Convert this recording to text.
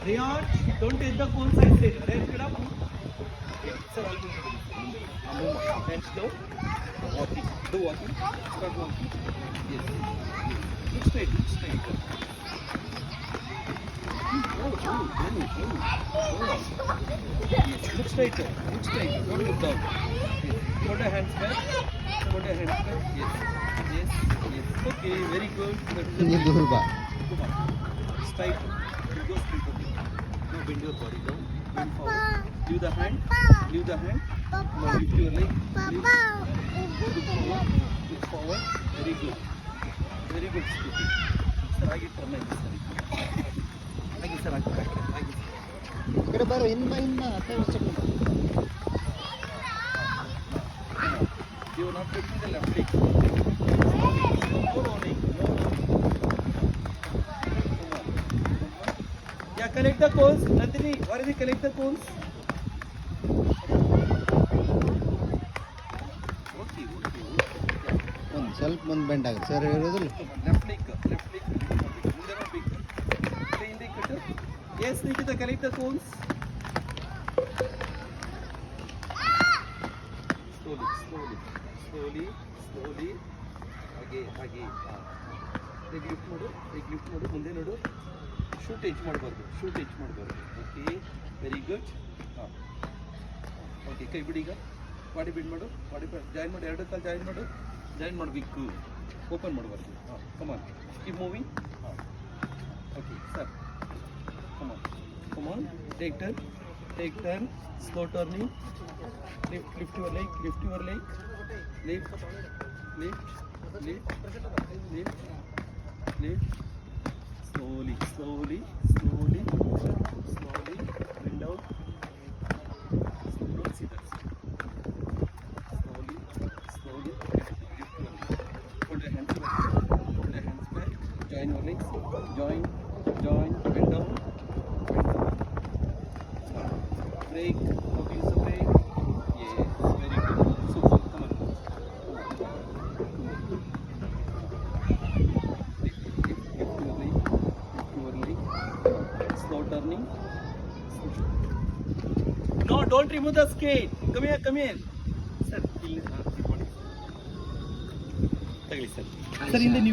Rayon, don't take the cold side there. Rayon, get up. Sir, I'll move. Hands down. Walking. Do walking. Start walking. Yes. Look straight. Look straight. Yes. Look straight. Look straight. Don't look down. Yes. Put your hands back. Put your hands back. Yes. Yes. Yes. Okay. Very good. Durba. Come on. Straight. You go straight. Okay. Now bend your body down. Bend forward. Leave the hand. Leave the hand. Now lift your leg. Lift. Look forward. Look forward. Very good. Very good. Sir, I get turn like this. Like this, sir. Like this. ఇక్కడ బರೋ ఇన్న అట్లా వచ్చేది You are not taking the left leg. No rolling. No rolling. Come on. Yeah, collect the cones. Nandini, where is it? Collect the cones. Okay. ಒಂದು ಸ್ವಲ್ಪ ಮುಂದೆ bend ಆಗುತ್ತೆ sir ಇರೋದಿಲ್ಲ Left leg. ಮುಂದೆ ಬರಬೇಕು. ಹಿಂದೆ ಕಟ್ಟು. Yes, Nikita, collect the cones. Slowly. ಹಾಗೆ leg lift ಮಾಡು ಮುಂದೆ ನೋಡು ಶೂಟ್ ಎಚ್ ಮಾಡಬಾರ್ದು ಓಕೆ ವೆರಿ ಗುಡ್ ಓಕೆ ಕೈ ಬಿಡಿ ಈಗ ಬಾಡಿ ಬಿಡ್ ಮಾಡು ಜಾಯಿನ್ ಮಾಡು ಎರಡು ಕಾಲು ಜಾಯಿನ್ ಮಾಡಬೇಕು ಓಪನ್ ಮಾಡಬಾರ್ದು come on keep moving okay sir come on take turn slow turning lift your leg lift slowly bend down don't see that slowly lift your leg put your hands back join your legs join bend down break okay so break turning. No, don't remove the skate. Come here. Sir, tagli sir. Sir, in the new